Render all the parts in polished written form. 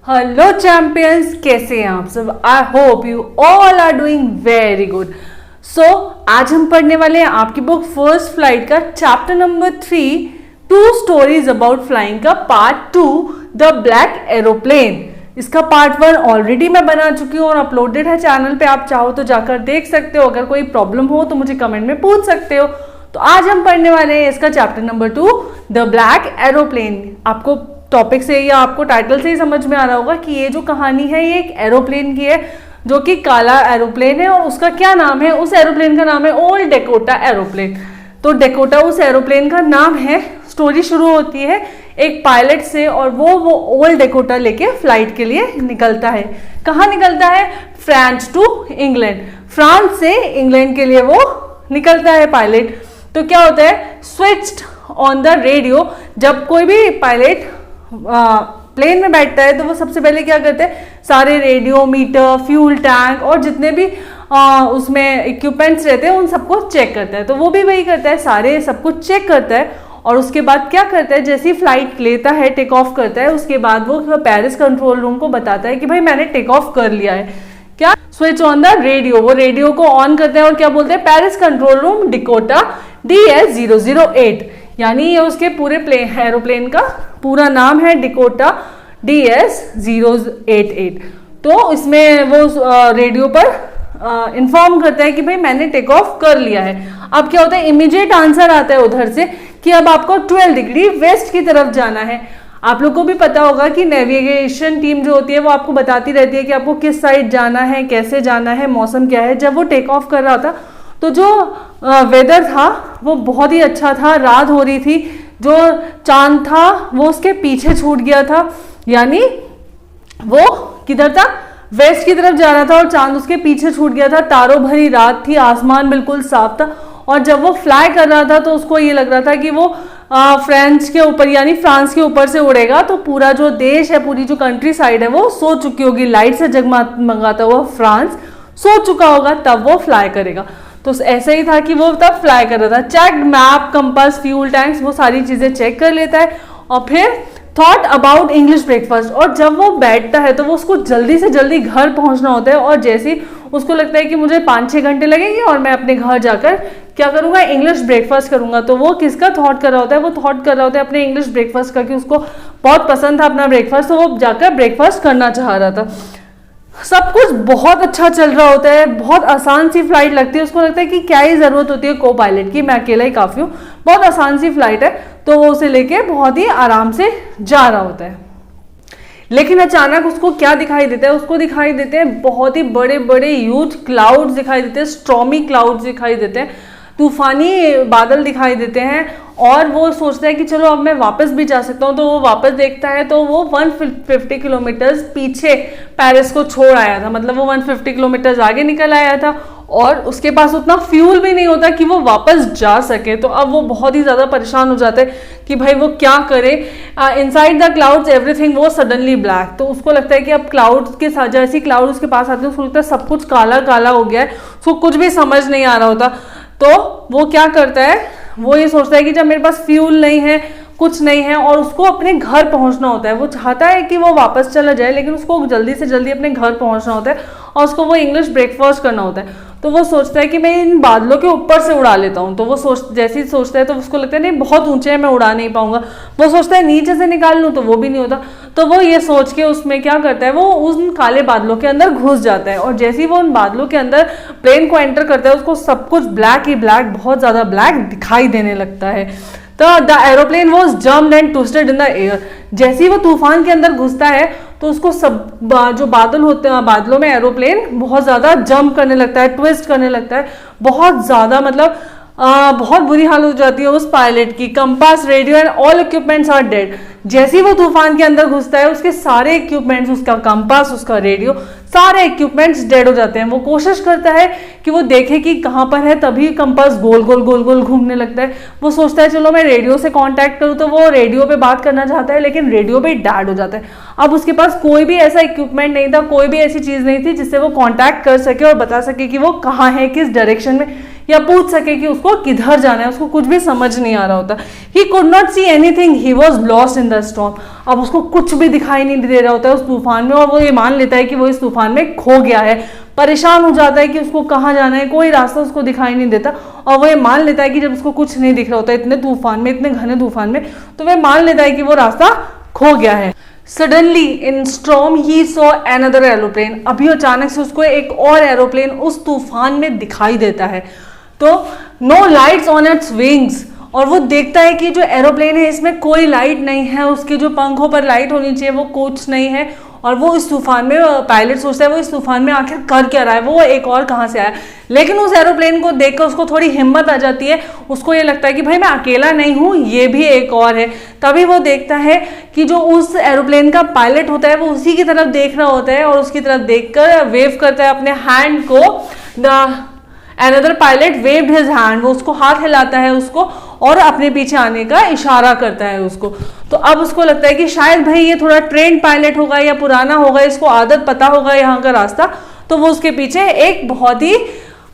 Hello champions, कैसे हैं आप सब। I hope you all are doing very good. So आज हम पढ़ने वाले हैं आपकी बुक फर्स्ट फ्लाइट का chapter number 3 two stories about flying का पार्ट 2 द ब्लैक एरोप्लेन। इसका पार्ट 1 ऑलरेडी मैं बना चुकी हूँ और अपलोडेड है चैनल पे, आप चाहो तो जाकर देख सकते हो। अगर कोई प्रॉब्लम हो तो मुझे कमेंट में पूछ सकते हो। तो आज हम पढ़ने वाले हैं इसका chapter number 2 the black aeroplane. आपको टॉपिक से या आपको टाइटल से ही समझ में आ रहा होगा कि ये जो कहानी है ये एक एरोप्लेन की है जो कि काला एरोप्लेन है और उसका क्या नाम है, उस एरोप्लेन का नाम है ओल्ड डेकोटा एरोप्लेन। तो डेकोटा उस एरोप्लेन का नाम है। स्टोरी शुरू होती है एक पायलट से और वो ओल्ड डेकोटा लेके फ्लाइट के लिए निकलता है। कहाँ निकलता है? France to England. फ्रांस से इंग्लैंड के लिए वो निकलता है पायलट। तो क्या होता है, स्विच्ड ऑन द रेडियो। जब कोई भी पायलट प्लेन में बैठता है तो वो सबसे पहले क्या करते हैं, सारे रेडियो, मीटर, फ्यूल टैंक और जितने भी उसमें इक्विपमेंट्स रहते हैं उन सबको चेक करता है। तो वो भी वही करता है, सारे सब कुछ चेक करता है और उसके बाद क्या करता है, जैसे ही फ्लाइट लेता है, टेक ऑफ करता है, उसके बाद वो पेरिस कंट्रोल रूम को बताता है कि भाई मैंने टेक ऑफ कर लिया है। क्या? Switch on the radio. वो रेडियो को ऑन करते हैं और क्या बोलते हैं, Paris control room Dakota DS008। यानी ये उसके पूरे एरोप्लेन का पूरा नाम है, डिकोटा DS088। तो इसमें वो रेडियो पर इन्फॉर्म करता है कि भाई मैंने टेक ऑफ कर लिया है। अब क्या होता है, इमीडिएट आंसर आता है उधर से कि अब आपको 12 डिग्री वेस्ट की तरफ जाना है। आप लोग को भी पता होगा कि नेविगेशन टीम जो होती है वो आपको बताती रहती है कि आपको किस साइड जाना है, कैसे जाना है, मौसम क्या है। जब वो टेक ऑफ कर रहा था तो जो वेदर था वो बहुत ही अच्छा था, रात हो रही थी, जो चांद था वो उसके पीछे छूट गया था। यानी वो किधर था, वेस्ट की तरफ जा रहा था और चांद उसके पीछे छूट गया था। तारों भरी रात थी, आसमान बिल्कुल साफ था और जब वो फ्लाई कर रहा था तो उसको ये लग रहा था कि वो फ्रांस के ऊपर यानी फ्रांस के ऊपर से उड़ेगा तो पूरा जो देश है, पूरी जो कंट्री साइड है वो सो चुकी होगी। लाइट से जगमगाता हुआ फ्रांस सो चुका होगा, तब वो फ्लाई करेगा। तो ऐसे ही था कि वो तब फ्लाई कर रहा था। Checked map, compass, fuel tanks, वो सारी चीजें चेक कर लेता है और फिर थॉट अबाउट इंग्लिश ब्रेकफास्ट। और जब वो बैठता है तो वो उसको जल्दी से जल्दी घर पहुंचना होता है और जैसे ही उसको लगता है कि मुझे 5-6 घंटे लगेंगे और मैं अपने घर जाकर क्या करूंगा, इंग्लिश ब्रेकफास्ट करूंगा। तो वो किसका थॉट कर रहा होता है, वो थॉट कर रहा होता है अपने इंग्लिश ब्रेकफास्ट का, कि उसको बहुत पसंद था अपना ब्रेकफास्ट, तो वो जाकर ब्रेकफास्ट करना चाह रहा था। सब कुछ बहुत अच्छा चल रहा होता है, बहुत आसान सी फ्लाइट लगती है। उसको लगता है कि क्या ही जरूरत होती है को पायलट की, मैं अकेला ही काफी हूँ, बहुत आसान सी फ्लाइट है। तो वो उसे लेके बहुत ही आराम से जा रहा होता है। लेकिन अचानक उसको क्या दिखाई देता है, उसको दिखाई देते हैं बहुत ही बड़े बड़े ह्यूज क्लाउड्स दिखाई देते हैं, स्ट्रॉमी क्लाउड्स दिखाई देते हैं, तूफानी बादल दिखाई देते हैं। और वो सोचता है कि चलो अब मैं वापस भी जा सकता हूँ। तो वो वापस देखता है तो वो 150 किलोमीटर पीछे पेरिस को छोड़ आया था, मतलब वो 150 किलोमीटर आगे निकल आया था और उसके पास उतना फ्यूल भी नहीं होता कि वो वापस जा सके। तो अब वो बहुत ही ज्यादा परेशान हो जाता है कि भाई वो क्या करे। इनसाइड द क्लाउड्स एवरीथिंग वो सडनली ब्लैक। तो उसको लगता है कि अब क्लाउड्स के साथ, जैसे क्लाउड उसके पास आते हैं उसको लगता है सब कुछ काला काला हो गया है, उसको कुछ भी समझ नहीं आ रहा होता। तो वो क्या करता है, वो ये सोचता है कि जब मेरे पास फ्यूल नहीं है, कुछ नहीं है और उसको अपने घर पहुंचना होता है। वो चाहता है कि वो वापस चला जाए लेकिन उसको जल्दी से जल्दी अपने घर पहुंचना होता है और उसको वो इंग्लिश ब्रेकफास्ट करना होता है। तो वो सोचता है कि मैं इन बादलों के ऊपर से उड़ा लेता हूँ। तो वो जैसे ही सोचता है तो उसको लगता है नहीं बहुत ऊंचे है, मैं उड़ा नहीं पाऊंगा। वो सोचता है नीचे से निकाल लूँ, तो वो भी नहीं होता। तो वो ये सोच के उसमें क्या करता है, वो उन काले बादलों के अंदर घुस जाता है और जैसे ही वो उन बादलों के अंदर प्लेन को एंटर करता है उसको सब कुछ ब्लैक ही ब्लैक, बहुत ज्यादा ब्लैक दिखाई देने लगता है। तो the aeroplane was jumped and twisted in the air. जैसे ही वो तूफान के अंदर घुसता है तो उसको सब जो बादल होते हैं, बादलों में एरोप्लेन बहुत ज्यादा जंप करने लगता है, ट्विस्ट करने लगता है, बहुत ज्यादा, मतलब बहुत बुरी हालत हो जाती है उस पायलट की। Compass, radio and all equipments are dead. जैसे ही वो तूफान के अंदर घुसता है उसके सारे इक्विपमेंट्स, उसका कंपास, उसका रेडियो, सारे इक्विपमेंट्स डेड हो जाते हैं। वो कोशिश करता है कि वो देखे कि कहाँ पर है, तभी कंपास गोल गोल गोल गोल घूमने लगता है। वो सोचता है चलो मैं रेडियो से कांटेक्ट करूँ, तो वो रेडियो पे बात करना चाहता है लेकिन रेडियो भी डेड हो जाता है। अब उसके पास कोई भी ऐसा इक्विपमेंट नहीं था, कोई भी ऐसी चीज नहीं थी जिससे वो कांटेक्ट कर सके और बता सके कि वो कहाँ है, किस डायरेक्शन में या पूछ सके कि उसको किधर जाना है, उसको कुछ भी समझ नहीं आ रहा होता। He could not see anything, he was lost in the storm. अब उसको कुछ भी दिखाई नहीं दे रहा होता है उस तूफान में, और वो ये मान लेता है कि वो इस तूफान में खो गया है। परेशान हो जाता है कि उसको कहाँ जाना है, कोई रास्ता उसको दिखाई नहीं देता, और वो ये मान लेता है कि जब उसको कुछ नहीं दिख रहा होता इतने तूफान में, इतने घने तूफान में, तो वह मान लेता है कि वो रास्ता खो गया है। Suddenly in storm he saw another aeroplane. अभी अचानक से उसको एक और एरोप्लेन उस तूफान में दिखाई देता है। तो no lights on its wings, और वो देखता है कि जो एरोप्लेन है इसमें कोई लाइट नहीं है, उसके जो पंखों पर लाइट होनी चाहिए वो कुछ नहीं है। और वो इस तूफान में, पायलट सोचता है वो इस तूफान में आखिर कर क्या रहा है, वो एक और कहाँ से आया। लेकिन उस एरोप्लेन को देखकर उसको थोड़ी हिम्मत आ जाती है, उसको ये लगता है कि भाई मैं अकेला नहीं हूँ, ये भी एक और है। तभी वो देखता है कि जो उस एरोप्लेन का पायलट होता है वो उसी की तरफ देख रहा होता है, और उसकी तरफ देखकर वेव करता है अपने हैंड को। Another pilot waved his hand, वो उसको हाथ हिलाता है उसको, और अपने पीछे आने का इशारा करता है उसको। तो अब उसको लगता है कि शायद भाई ये थोड़ा ट्रेन पायलट होगा या पुराना होगा, इसको आदत पता होगा यहाँ का रास्ता। तो वो उसके पीछे एक बहुत ही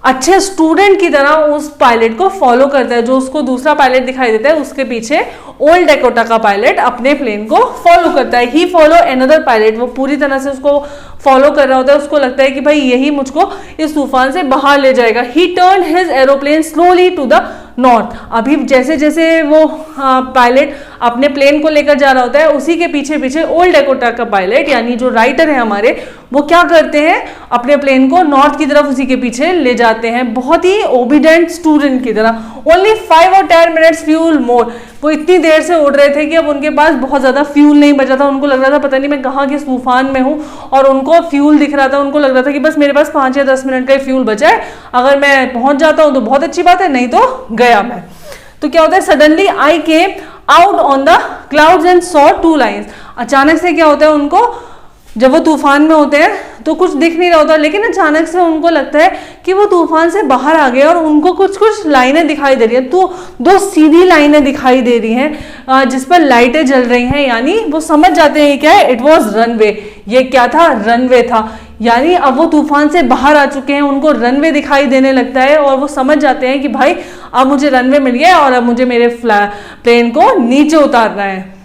अच्छे स्टूडेंट की तरह उस पायलट को फॉलो करता है। जो उसको दूसरा पायलट दिखाई देता है उसके पीछे ओल्ड डेकोटा का पायलट अपने प्लेन को फॉलो करता है। ही फॉलो अनदर पायलट, वो पूरी तरह से उसको फॉलो कर रहा होता है। उसको लगता है कि भाई यही मुझको इस तूफान से बाहर ले जाएगा। He turn his aeroplane slowly to the north. अभी जैसे जैसे वो पायलट अपने प्लेन को लेकर जा रहा होता है, उसी के पीछे पीछे ओल्ड डेकोटा का पायलट यानी जो राइटर है हमारे, वो क्या करते हैं, अपने प्लेन को नॉर्थ की तरफ उसी के पीछे ले जाते हैं, बहुत ही ओबीडेंट स्टूडेंट की तरह। ओनली 5 or 10 minutes फ्यूल मोर। वो इतनी देर से उड़ रहे थे कि अब उनके पास बहुत ज्यादा फ्यूल नहीं बचा था। उनको लग रहा था पता नहीं मैं कहाँ के तूफान में हूँ, और उनको फ्यूल दिख रहा था। उनको लग रहा था कि बस मेरे पास 5 या 10 मिनट का ही फ्यूल बचा है, अगर मैं पहुंच जाता हूँ तो बहुत अच्छी बात है, नहीं तो गया मैं। तो क्या होता है, suddenly I came out on the clouds and saw 2 lines. अचानक से क्या होता है, उनको जब वो तूफान में होते हैं तो कुछ दिख नहीं रहा होता, लेकिन अचानक से उनको लगता है कि वो तूफान से बाहर आ गए, और उनको कुछ कुछ लाइनें दिखाई दे रही है। तो 2 सीधी लाइनें दिखाई दे रही हैं जिस पर लाइटें जल रही हैं, यानी वो समझ जाते हैं क्या है, इट वॉज रनवे। ये क्या था, रनवे था। यानी अब वो तूफान से बाहर आ चुके हैं, उनको रनवे दिखाई देने लगता है, और वो समझ जाते हैं कि भाई अब मुझे रनवे मिल गया और अब मुझे मेरे प्लेन को नीचे उतारना है।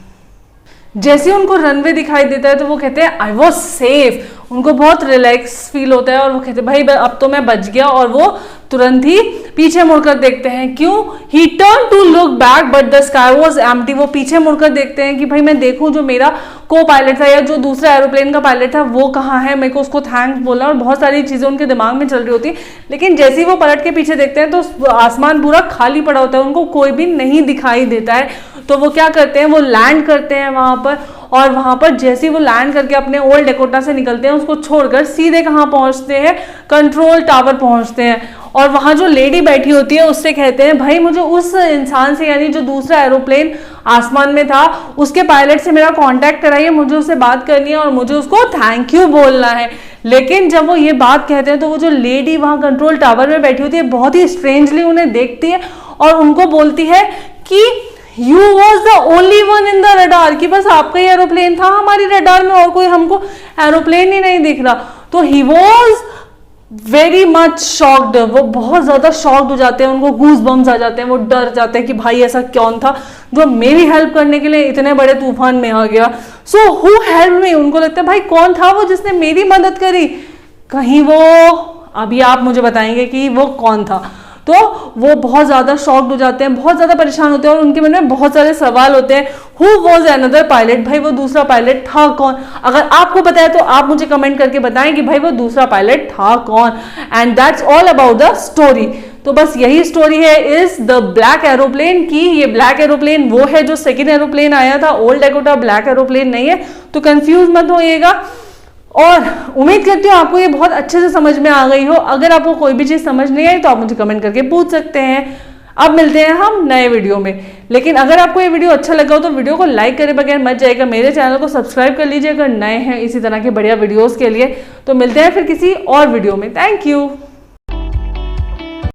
जैसे उनको रनवे दिखाई देता है तो वो कहते हैं आई वॉज सेफ। उनको बहुत रिलैक्स फील होता है, और वो कहते हैं भाई अब तो मैं बच गया, और वो तुरंत ही पीछे मुड़कर देखते हैं। क्यों? He turn to look back but the sky was empty. वो पीछे मुड़कर देखते हैं कि भाई मैं देखूं जो मेरा को पायलट था या जो दूसरा एरोप्लेन का पायलट था वो कहाँ है, मेरे को उसको थैंक्स बोलना, और बहुत सारी चीजें उनके दिमाग में चल रही होती है। लेकिन जैसे ही वो पलट के पीछे देखते हैं तो आसमान पूरा खाली पड़ा होता है, उनको कोई भी नहीं दिखाई देता है। तो वो क्या करते हैं, वो लैंड करते हैं वहां पर, और वहां पर जैसे ही वो लैंड करके अपने ओल्ड डेकोटा से निकलते हैं, उसको छोड़कर सीधे कहाँ पहुंचते हैं, कंट्रोल टावर पहुंचते हैं। और वहां जो लेडी बैठी होती है उससे कहते हैं भाई मुझे उस इंसान से, यानी जो दूसरा एरोप्लेन आसमान में था उसके पायलट से मेरा कांटेक्ट कराइए, मुझे उससे बात करनी है और मुझे उसको थैंक यू बोलना है। लेकिन जब वो ये बात कहते हैं तो वो जो लेडी वहां कंट्रोल टावर में बैठी होती है बहुत ही स्ट्रेंजली उन्हें देखती है और उनको बोलती है कि you was the only one in the radar, कि बस आपका ही एरोप्लेन था हमारी रडार में, और कोई हमको एरोप्लेन ही नहीं दिख रहा। तो he was very much shocked. वो बहुत ज्यादा शॉक्ड हो जाते हैं, उनको गूज बम्स आ जाते हैं, वो डर जाते हैं कि भाई ऐसा कौन था जो मेरी हेल्प करने के लिए इतने बड़े तूफान में आ गया। सो हु हेल्प मी, उनको लगता है भाई कौन था वो जिसने मेरी मदद करी, कहीं वो, अभी आप मुझे बताएंगे कि वो कौन था। तो वो बहुत ज्यादा शॉक्ड हो जाते हैं, बहुत ज्यादा परेशान होते हैं, और उनके मन में बहुत सारे सवाल होते हैं। हु वॉज अनदर पायलट, भाई वो दूसरा पायलट था कौन? अगर आपको पता है तो आप मुझे कमेंट करके बताएं कि भाई वो दूसरा पायलट था कौन। And that's all about the story. तो बस यही स्टोरी है इज द ब्लैक एरोप्लेन की। ये ब्लैक एरोप्लेन वो है जो सेकेंड एरोप्लेन आया था, ओल्ड डेकोटा ब्लैक एरोप्लेन नहीं है, तो कंफ्यूज मत होइएगा। और उम्मीद करती हूँ आपको ये बहुत अच्छे से समझ में आ गई हो। अगर आपको कोई भी चीज़ समझ नहीं आई तो आप मुझे कमेंट करके पूछ सकते हैं। अब मिलते हैं हम नए वीडियो में। लेकिन अगर आपको ये वीडियो अच्छा लगा हो तो वीडियो को लाइक करे बगैर मत जाएगा, मेरे चैनल को सब्सक्राइब कर लीजिए अगर नए हैं इसी तरह के बढ़िया वीडियोस के लिए। तो मिलते हैं फिर किसी और वीडियो में। Thank you.